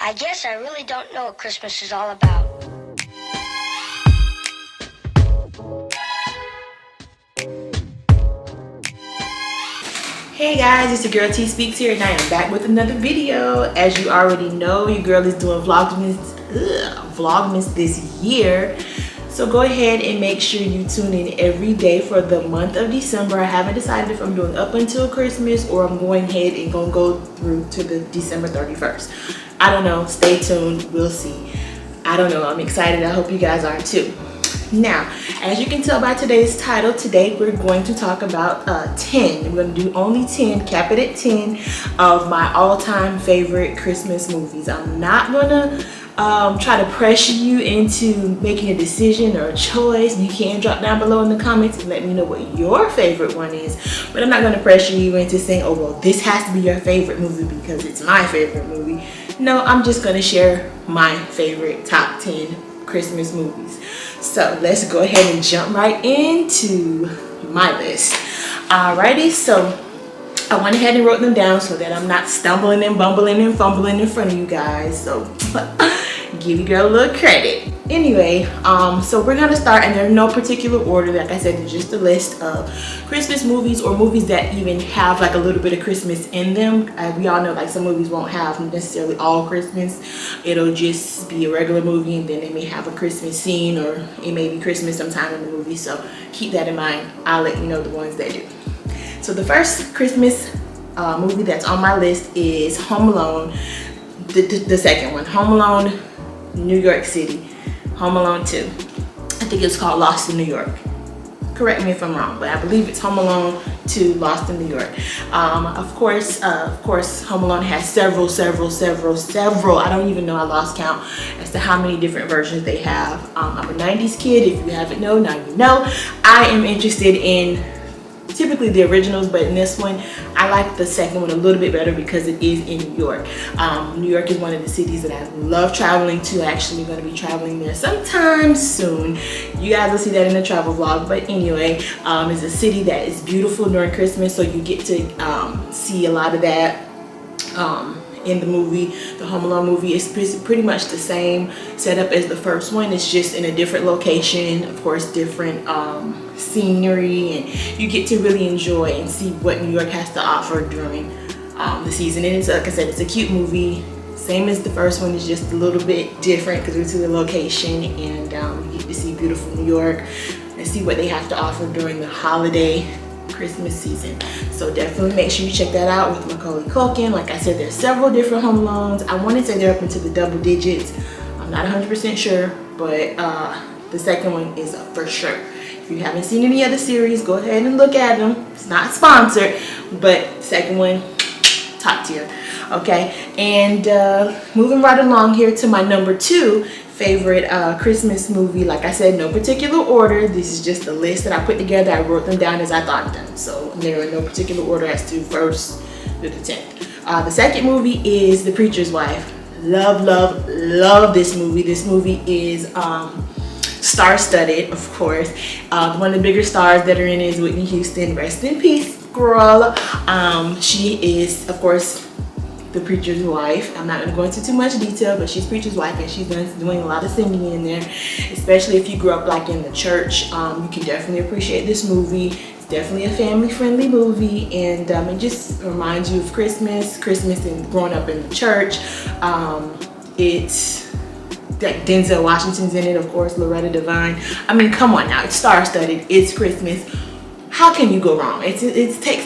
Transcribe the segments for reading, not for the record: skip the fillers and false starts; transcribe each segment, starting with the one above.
I guess I really don't know what Christmas is all about. Hey guys, it's your girl T Speaks here, and I am back with another video. As you already know, your girl is doing Vlogmas this year. So go ahead and make sure you tune in every day for the month of December. I haven't decided if I'm doing up until Christmas or I'm going ahead and gonna go through to the December 31st. I don't know, stay tuned, we'll see. I don't know, I'm excited, I hope you guys are too. Now, as you can tell by today's title, today we're going to talk about 10. We're going to do only 10, cap it at 10 of my all-time favorite Christmas movies. I'm not going to try to pressure you into making a decision or a choice. You can drop down below in the comments and let me know what your favorite one is. But I'm not going to pressure you into saying, oh, well, this has to be your favorite movie because it's my favorite movie. No, I'm just going to share my favorite top 10 Christmas movies. So let's go ahead and jump right into my list. Alrighty, so I went ahead and wrote them down so that I'm not stumbling and bumbling and fumbling in front of you guys. So give your girl a little credit. Anyway, so we're gonna start, and there's no particular order. Like I said, it's just a list of Christmas movies or movies that even have like a little bit of Christmas in them. We all know like some movies won't have necessarily all Christmas. It'll just be a regular movie, and then they may have a Christmas scene, or it may be Christmas sometime in the movie. So keep that in mind. I'll let you know the ones that do. So the first Christmas movie that's on my list is Home Alone. The second one, Home Alone, New York City. Home Alone 2. I think it's called Lost in New York. Correct me if I'm wrong, but I believe it's Home Alone 2, Lost in New York. Of course, Home Alone has several. I don't even know, I lost count as to how many different versions they have. I'm a 90s kid. If you haven't known, now you know. I am interested in typically the originals, but in this one I like the second one a little bit better because it is in New York. New York is one of the cities that I love traveling to. Actually going to be traveling there sometime soon. You guys will see that in the travel vlog, but anyway, it's a city that is beautiful during Christmas, so you get to see a lot of that in the movie. The Home Alone movie is pretty much the same setup as the first one. It's just in a different location, of course, different scenery, and you get to really enjoy and see what New York has to offer during the season. And it's, like I said, it's a cute movie, same as the first one. It's just a little bit different because it's to the location, and you get to see beautiful New York and see what they have to offer during the holiday Christmas season. So definitely make sure you check that out with Macaulay Culkin. Like I said, there's several different Home Alones. I want to say they're up into the double digits. I'm not 100% sure, but the second one is for sure. If you haven't seen any other series, go ahead and look at them. It's not sponsored, but second one, top tier. Okay, and moving right along here to my number 2 favorite Christmas movie. Like I said, no particular order. This is just a list that I put together. I wrote them down as I thought of them. So they're in no particular order as to first to the 10th. The second movie is The Preacher's Wife. Love this movie. This movie is star-studded, of course. One of the bigger stars that are in it is Whitney Houston. Rest in peace, girl. She is, of course, the preacher's wife. I'm not going to go into too much detail, but she's preacher's wife, and she's doing a lot of singing in there. Especially if you grew up like in the church, you can definitely appreciate this movie. It's definitely a family-friendly movie, and it just reminds you of Christmas and growing up in the church. It's Denzel Washington's in it, of course, Loretta Devine. I mean, come on now, it's star-studded. It's Christmas. How can you go wrong? It takes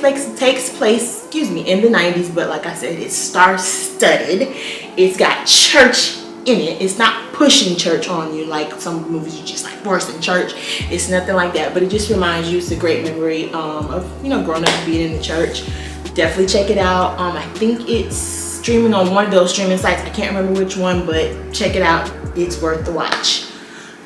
place, in the 90s, but like I said, it's star-studded. It's got church in it. It's not pushing church on you like some movies you just like forcing church. It's nothing like that, but it just reminds you. It's a great memory of growing up and being in the church. Definitely check it out. I think it's streaming on one of those streaming sites. I can't remember which one, but check it out. It's worth the watch.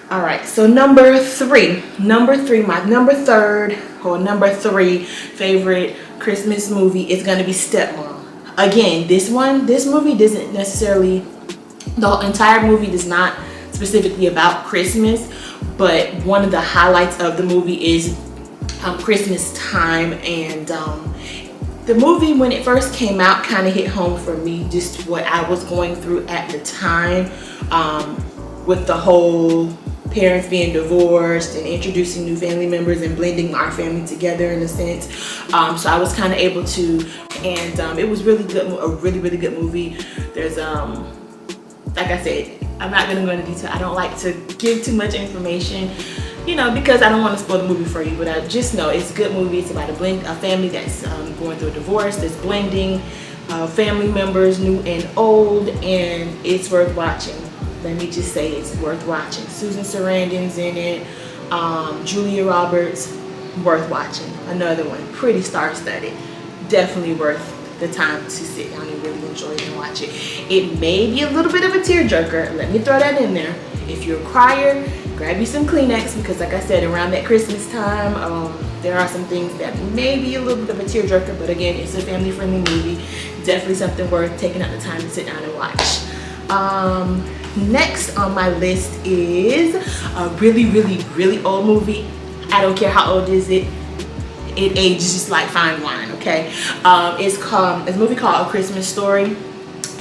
All right, so number three, my number 3 favorite Christmas movie is gonna be Stepmom. Again, this movie doesn't necessarily, the entire movie does not specifically about Christmas, but one of the highlights of the movie is Christmas time, and The movie, when it first came out, kind of hit home for me, just what I was going through at the time, with the whole parents being divorced and introducing new family members and blending our family together in a sense. So I was kind of able to, and it was really good, a really good movie. There's like I said, I'm not gonna go into detail. I don't like to give too much information, you know, because I don't want to spoil the movie for you, but I just know it's a good movie. It's about a family that's going through a divorce, that's blending family members, new and old, and it's worth watching. Let me just say it's worth watching. Susan Sarandon's in it, Julia Roberts, worth watching. Another one, pretty star-studded. Definitely worth the time to sit down and really enjoy it and watch it. It may be a little bit of a tearjerker, let me throw that in there. If you're a crier, grab you some Kleenex, because like I said, around that Christmas time, there are some things that may be a little bit of a tearjerker, but again, it's a family-friendly movie. Definitely something worth taking out the time to sit down and watch. Next on my list is a really old movie. I don't care how old is it. It ages just like fine wine, okay? It's a movie called A Christmas Story.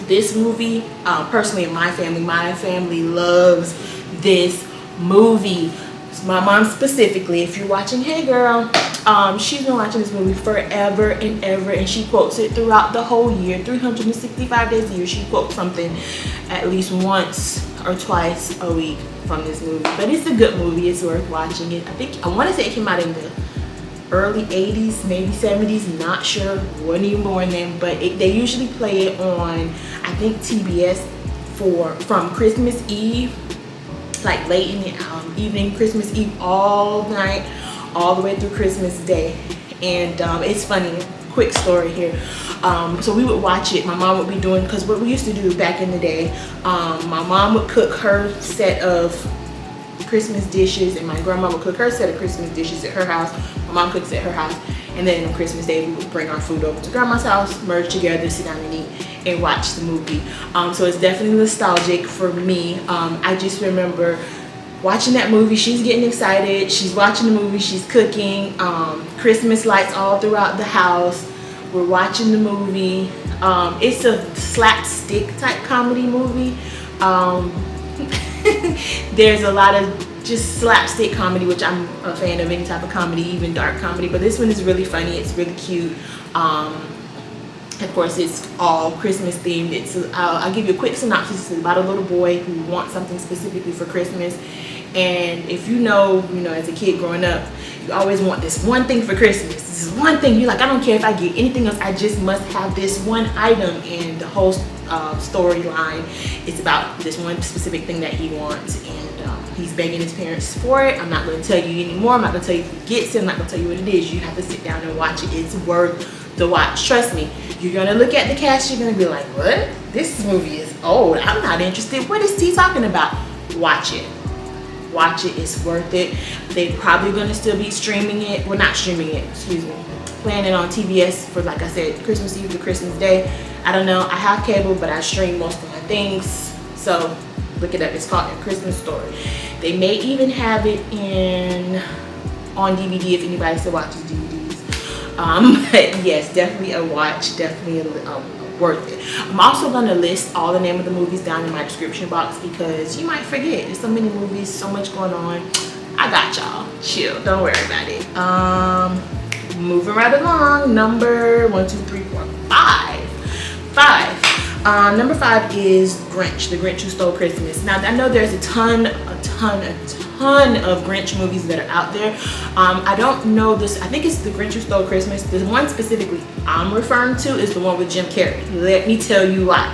This movie, personally in my family loves this movie. My mom specifically, if you're watching, hey girl, she's been watching this movie forever and ever, and she quotes it throughout the whole year. 365 days a year, she quotes something at least once or twice a week from this movie. But it's a good movie, it's worth watching it. I want to say it came out in the early 80s, maybe 70s, not sure, wasn't even born then, but they usually play it on, I think, TBS from Christmas Eve, like late in the evening, Christmas Eve, all night, all the way through Christmas Day. And it's funny, quick story here. So we would watch it. My mom would be doing, because what we used to do back in the day, my mom would cook her set of Christmas dishes, and my grandma would cook her set of Christmas dishes at her house. My mom cooks at her house, and then on Christmas Day we would bring our food over to grandma's house, merge together, sit down and eat, and watch the movie. So it's definitely nostalgic for me. I just remember watching that movie. She's getting excited, she's watching the movie, she's cooking, Christmas lights all throughout the house. We're watching the movie. It's a slapstick type comedy movie. There's a lot of just slapstick comedy, which I'm a fan of, any type of comedy, even dark comedy, but this one is really funny, it's really cute. Of course, it's all Christmas themed. I'll give you a quick synopsis. It's about a little boy who wants something specifically for Christmas, and if you know, as a kid growing up, you always want this one thing for Christmas. This is one thing you're like, I don't care if I get anything else, I just must have this one item. And the whole storyline is about this one specific thing that he wants, and he's begging his parents for it. I'm not going to tell you anymore. I'm not going to tell you if he gets it. I'm not going to tell you what it is. You have to sit down and watch it. It's worth the watch. Trust me. You're going to look at the cast. You're going to be like, what? This movie is old. I'm not interested. What is he talking about? Watch it. Watch it. It's worth it. They're probably going to still be streaming it. Well, not streaming it. Excuse me. Playing it on TBS for, like I said, Christmas Eve to Christmas Day. I don't know. I have cable, but I stream most of my things. So look it up. It's called A Christmas Story. They may even have it on DVD if anybody still watches DVDs. But yes, definitely a watch. Definitely worth it. I'm also going to list all the name of the movies down in my description box, because you might forget. There's so many movies, so much going on. I got y'all. Chill. Don't worry about it. Moving right along. Number 1, 2, 3, 4, 5. Number 5 is Grinch, The Grinch Who Stole Christmas. Now, I know there's a ton of Grinch movies that are out there. I don't know this. I think it's The Grinch Who Stole Christmas. The one specifically I'm referring to is the one with Jim Carrey. Let me tell you why.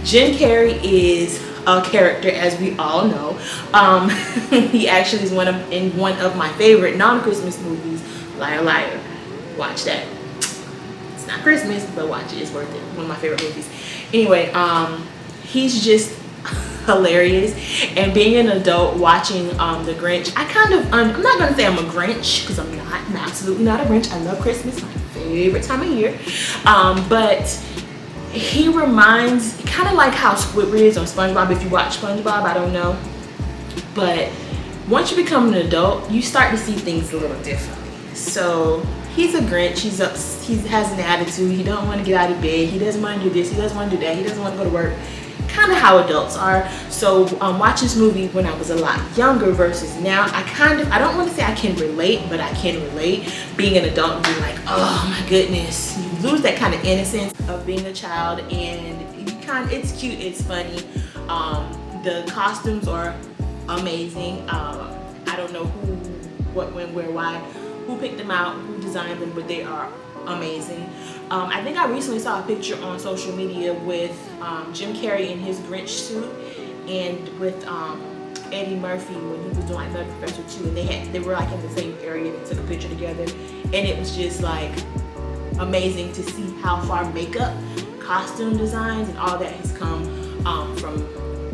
Jim Carrey is a character, as we all know. He actually is in one of my favorite non-Christmas movies, Liar Liar. Watch that. It's not Christmas, but watch it. It's worth it. One of my favorite movies. Anyway, he's just hilarious. And being an adult watching The Grinch, I'm not gonna say I'm a Grinch, because I'm not. I'm absolutely not a Grinch. I love Christmas, my favorite time of year. But he reminds, kind of like how Squidward is on SpongeBob. If you watch SpongeBob, I don't know, but once you become an adult, you start to see things a little differently. So he's a Grinch. He has an attitude. He don't want to get out of bed. He doesn't want to do this. He doesn't want to do that. He doesn't want to go to work. Kind of how adults are. So watching this movie when I was a lot younger versus now, I don't want to say I can relate, but I can relate. Being an adult and being like, oh my goodness, you lose that kind of innocence of being a child, and it's cute, it's funny. The costumes are amazing. I don't know who, what, when, where, why, who picked them out, who designed them, but they are amazing. I think I recently saw a picture on social media with Jim Carrey in his Grinch suit, and with Eddie Murphy when he was doing like Nutty Professor 2, and they were like in the same area. They took a picture together, and it was just like amazing to see how far makeup, costume designs, and all that has come from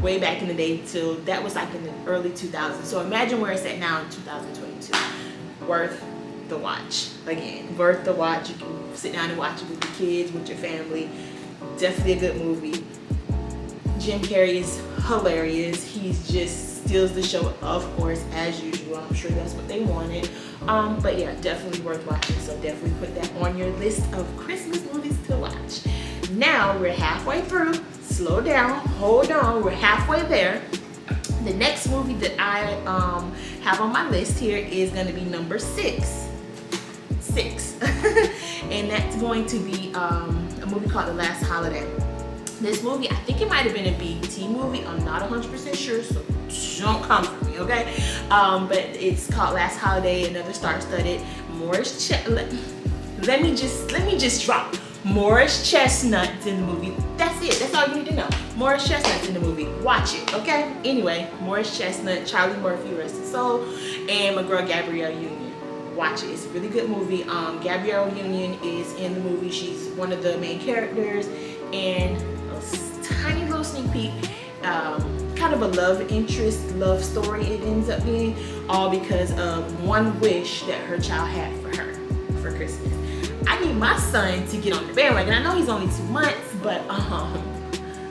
way back in the day till that was like in the early 2000s. So imagine where it's at now in 2022. Worth the watch. Again, worth the watch. You can sit down and watch it with your kids, with your family. Definitely a good movie. Jim Carrey is hilarious. He just steals the show, of course, as usual. I'm sure that's what they wanted. But yeah, definitely worth watching. So definitely put that on your list of Christmas movies to watch. Now we're halfway through. Slow down, hold on, we're halfway there. The next movie that I have on my list here is going to be number 6. And that's going to be a movie called The Last Holiday. This movie, I think it might have been a BET movie. I'm not 100% sure, so don't come for me, okay? But it's called Last Holiday, another star-studded Morris let me just drop Morris Chestnut's in the movie. That's it. That's all you need to know. Morris Chestnut's in the movie. Watch it, okay? Anyway, Morris Chestnut, Charlie Murphy, rest his soul, and my girl Gabrielle Union. Watch it. It's a really good movie. Gabrielle Union is in the movie. She's one of the main characters, and a tiny little sneak peek. Kind of a love interest, love story it ends up being, all because of one wish that her child had for her for Christmas. I need my son to get on the bandwagon. I know he's only 2 months, but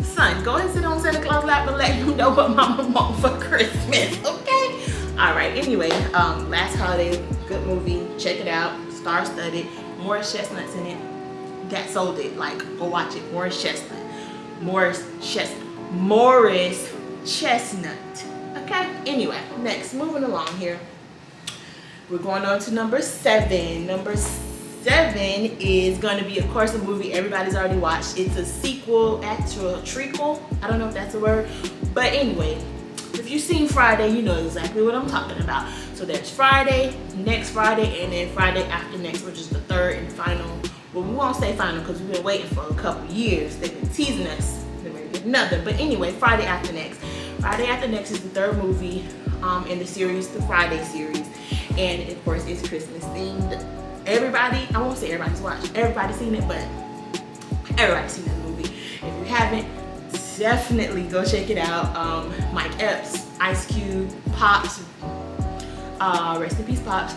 son, go and sit on Santa Claus lap and let him know what mama wants for Christmas, okay? All right, anyway, Last Holiday, good movie, check it out, star-studded, Morris Chestnut's in it. That sold it, like, go watch it. Morris Chestnut, okay? Anyway, next, moving along here, we're going on to number 7. Number 7 is going to be, of course, a movie everybody's already watched. It's a sequel, actual trequel. I don't know if that's a word, but anyway, if you've seen Friday, you know exactly what I'm talking about. So there's Friday, next Friday, and then Friday after next, which is the third and final. Well, we won't say final because we've been waiting for a couple years. They've been teasing us. They may get another, but anyway, Friday after next. Friday after next is the third movie in the series, the Friday series, and of course, it's Christmas themed. Everybody, I won't say everybody's watched, everybody's seen it, but everybody's seen the movie. If you haven't, definitely go check it out. Mike Epps, Ice Cube, Pops, rest in peace Pops,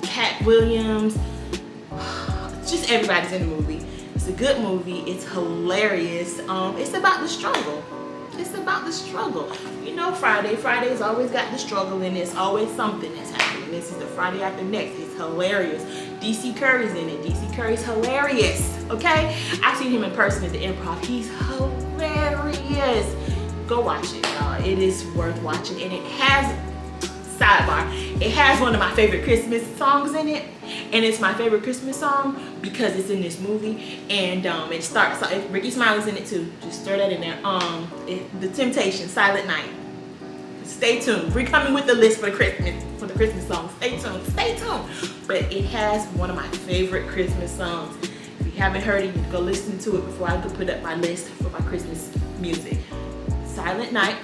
Cat Williams, just everybody's in the movie. It's a good movie, it's hilarious. It's about the struggle. It's about the struggle. You know, Friday's always got the struggle, and it's always something that's happening. This is the Friday after next. It's hilarious. DC Curry's in it. DC Curry's hilarious, okay? I've seen him in person at the Improv. He's hilarious. Go watch it, y'all. It is worth watching, and it has, sidebar, it has one of my favorite Christmas songs in it, and it's my favorite Christmas song because it's in this movie, and it starts, Ricky Smiley's in it too, just throw that in there. The Temptations, Silent Night. Stay tuned. We're coming with the list for the Christmas songs. Stay tuned. But it has one of my favorite Christmas songs. If you haven't heard it, you can go listen to it before I can put up my list for my Christmas music. Silent Night,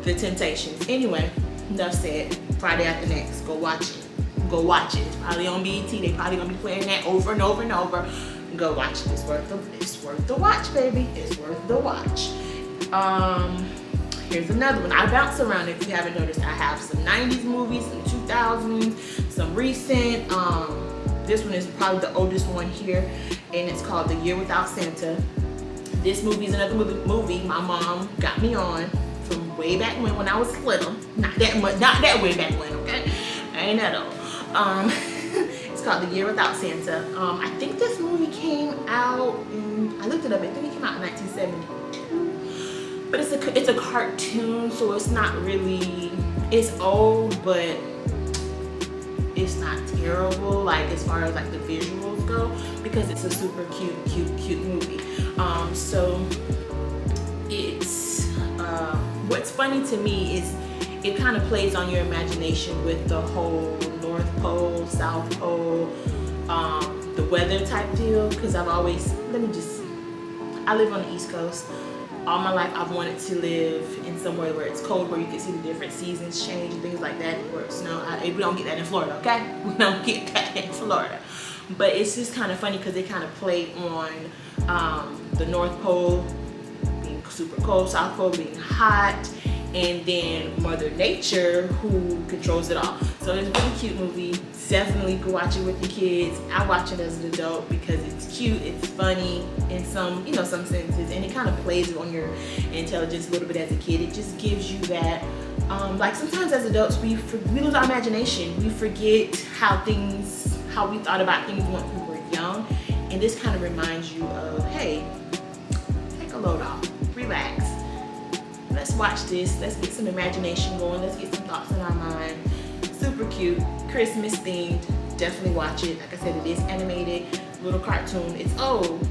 The Temptations. Anyway, enough said. Friday after next. Go watch it. Go watch it. It's probably on BET. They probably gonna be playing that over and over and over. Go watch it. It's worth the watch, baby. It's worth the watch. Here's another one. I bounce around, if you haven't noticed. I have some 90s movies, some 2000s, some recent. This one is probably the oldest one here, and it's called The Year Without Santa. This movie is another movie my mom got me on from way back when I was little. Not that way back when, okay? ain't that old. It's called The Year Without Santa. I think this movie came out in, I looked it up, I think it came out in 1972. But it's a cartoon, so it's not really, it's old, but it's not terrible, like as far as like the visuals go, because it's a super cute movie. So it's what's funny to me is it kind of plays on your imagination with the whole North Pole, South Pole, the weather type deal, because I've always, I live on the East Coast. All my life I've wanted to live in somewhere where it's cold, where you can see the different seasons change and things like that, where it's snow. We don't get that in Florida, okay? We don't get that in Florida. But it's just kind of funny because they kind of play on the North Pole being super cold, South Pole being hot, and then Mother Nature who controls it all. So it's a really cute movie. Definitely go watch it with your kids. I watch it as an adult because it's cute, it's funny in some, some senses, and it kind of plays on your intelligence a little bit as a kid. It just gives you that, like sometimes as adults we lose our imagination. We forget how we thought about things when we were young, and this kind of reminds you of, hey, take a load off, relax. Let's watch this. Let's get some imagination going. Let's get some thoughts in our mind. Super cute, Christmas themed. Definitely watch it. Like I said, it is animated, little cartoon. It's old,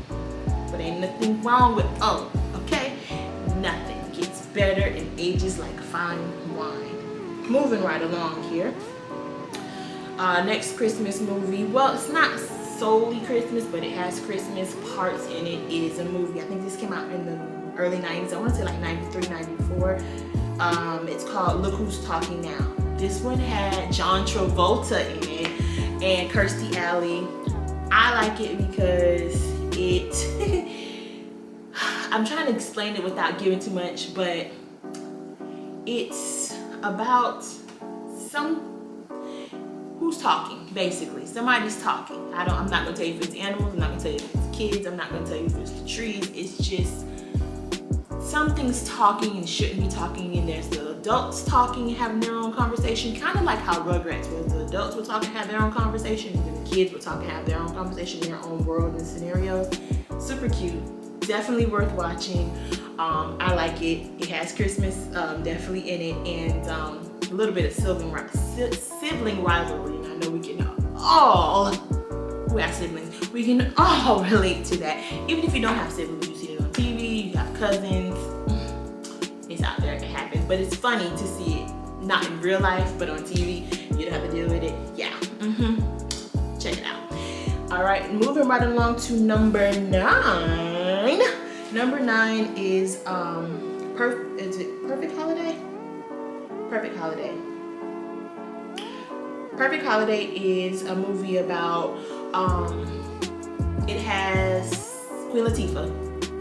but ain't nothing wrong with old, okay? Nothing gets better and ages like fine wine. Moving right along here. Next Christmas movie. Well, it's not solely Christmas, but it has Christmas parts in it. Is a movie. I think this came out in the early 90s. I want to say like 93, 94. It's called Look Who's Talking Now. This one had John Travolta in it and Kirstie Alley. I like it because it, I'm trying to explain it without giving too much, but it's about who's talking, basically. Somebody's talking. I'm not gonna tell you if it's animals, I'm not gonna tell you if it's kids, I'm not gonna tell you if it's the trees. It's just something's talking and shouldn't be talking, and there's the adults talking and having their own conversation, kind of like how Rugrats was. The adults were talking and have their own conversation, and then the kids were talking and have their own conversation in their own world and scenarios. Super cute. Definitely worth watching. I like it. It has Christmas definitely in it, and a little bit of sibling rivalry. And I know we can all, who have siblings, we can all relate to that. Even if you don't have siblings, you see it on TV, you have cousins, it's out there, it happens. But it's funny to see it, not in real life, but on TV. You don't have to deal with it. Yeah, check it out. All right, moving right along to number 9. Number 9 is Perfect Holiday? Perfect Holiday. Perfect Holiday is a movie about, it has Queen Latifah.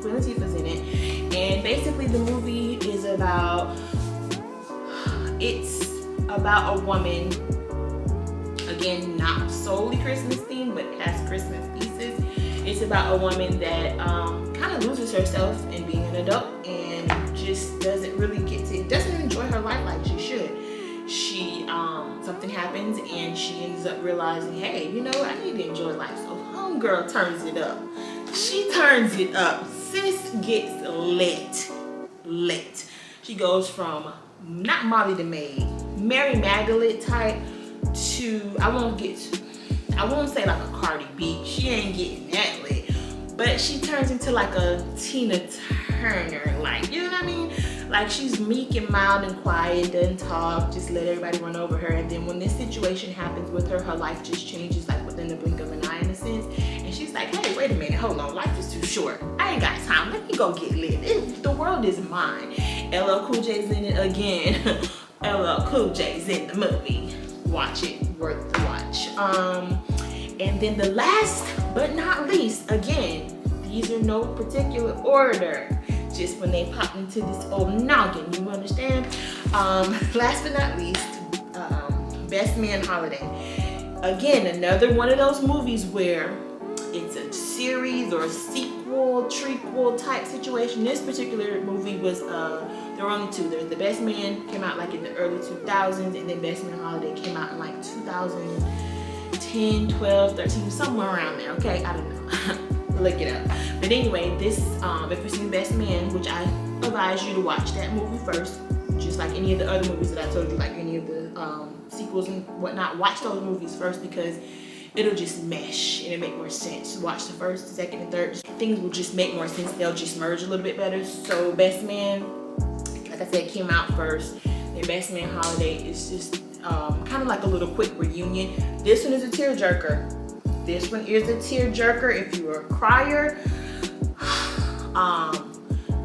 Queen Latifah's in it. And basically the movie is about, it's about a woman, again, not solely Christmas themed, but it has Christmas pieces. It's about a woman that kind of loses herself in being an adult and just doesn't enjoy her life like she should. Something happens and she ends up realizing, hey, you know what, I need to enjoy life. So homegirl turns it up. She turns it up. Sis gets lit. She goes from not Molly the Maid, Mary Magdalene type to, I won't say like a Cardi B. She ain't getting that lit. But she turns into like a Tina Turner, like, you know what I mean? Like she's meek and mild and quiet, doesn't talk, just let everybody run over her. And then when this situation happens with her, her life just changes like within the blink of an eye in a sense. And she's like, hey, wait a minute, hold on, life is too short. I ain't got time, let me go get lit. The world is mine. LL Cool J's in it again. LL Cool J's in the movie. Watch it, worth the watch. And then the last but not least, again, these are no particular order, just when they pop into this old noggin, you understand? Last but not least, Best Man Holiday. Again, another one of those movies where it's a series or a sequel sequel, trequel type situation. This particular movie was, there were only two. There's The Best Man, came out like in the early 2000s, and then Best Man Holiday came out in like 2010, 12, 13, somewhere around there, okay? I don't know. Look it up. But anyway, this, if you've seen Best Man, which I advise you to watch that movie first, just like any of the other movies that I told you, like any of the sequels and whatnot, watch those movies first because it'll just mesh and it'll make more sense. Watch the first, the second, and third. Things will just make more sense. They'll just merge a little bit better. So Best Man, like I said, came out first. The Best Man Holiday is just kind of like a little quick reunion. This one is a tearjerker. This one is a tearjerker. If you're a crier,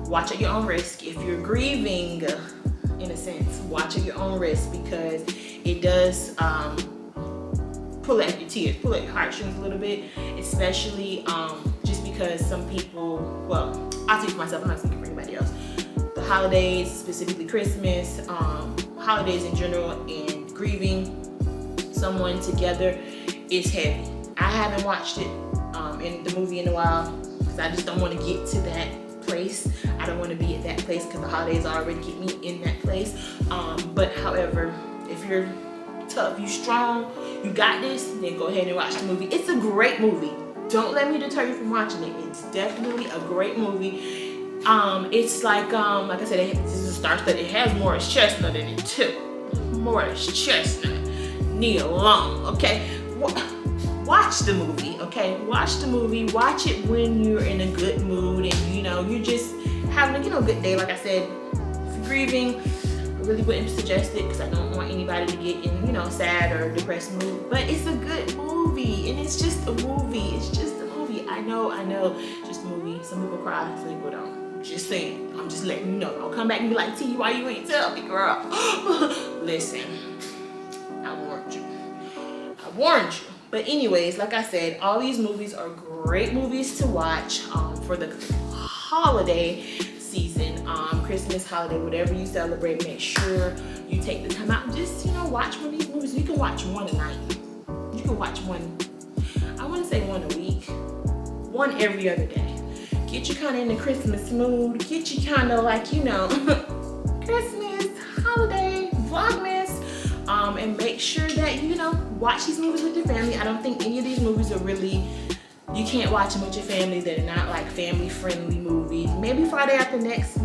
watch at your own risk. If you're grieving, in a sense, watch at your own risk because it does pull at your tears, pull at your heartstrings a little bit, especially just because some people, well, I'll speak for myself, I'm not speaking for anybody else. The holidays, specifically Christmas, holidays in general, and grieving someone together is heavy. I haven't watched it in the movie in a while because I just don't want to get to that place. I don't want to be at that place because the holidays already get me in that place. But however, if you're tough, you strong, you got this, then go ahead and watch the movie. It's a great movie. Don't let me deter you from watching it. It's definitely a great movie. It's like I said, this is a star-studded. It has Morris Chestnut in it too. Morris Chestnut, Nia Long. Okay, watch the movie. Okay, watch the movie. Watch it when you're in a good mood and you're just having a good day. Like I said, if you're grieving, I really wouldn't suggest it because I don't want anybody to get in sad or depressed mood. But it's a good movie and it's just a movie. It's just a movie. I know, just a movie. Some people cry, some people don't. Just saying. I'm just letting you know. Don't come back and be like, T, why you ain't tell me, girl? Listen, I warned you. I warned you. But anyways, like I said, all these movies are great movies to watch for the holiday season, Christmas, holiday, whatever you celebrate. Make sure you take the time out. Just watch one of these movies. You can watch one a night. You can watch one. I wouldn't say one a week. One every other day. Get you kind of in the Christmas mood. Get you kind of like Christmas, holiday, Vlogmas. And make sure that watch these movies with your family. I don't think any of these movies are really, you can't watch them with your family. They're not like family friendly movies. Maybe Friday After Next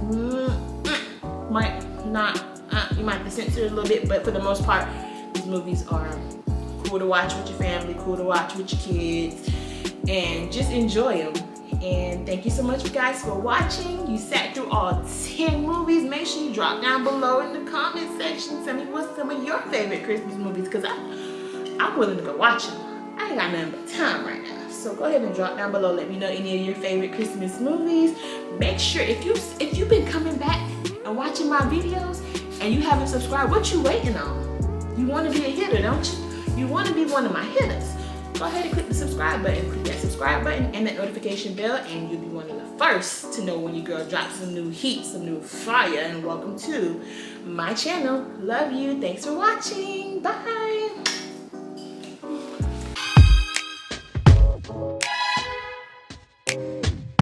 might not, you might have to censor it a little bit, but for the most part, these movies are cool to watch with your family, cool to watch with your kids, and just enjoy them. And thank you so much, guys, for watching. You sat through all 10 movies. Make sure you drop down below in the comment section. Tell me what's some of your favorite Christmas movies, because I'm willing to go watch them. I ain't got nothing but time right now. So go ahead and drop down below. Let me know any of your favorite Christmas movies. Make sure if you've been coming back and watching my videos and you haven't subscribed, what you waiting on? You want to be a hitter, don't you? You want to be one of my hitters. Go ahead and click the subscribe button. Click that subscribe button and that notification bell, and you'll be one of the first to know when your girl drops some new heat, some new fire. And welcome to my channel. Love you. Thanks for watching. Bye.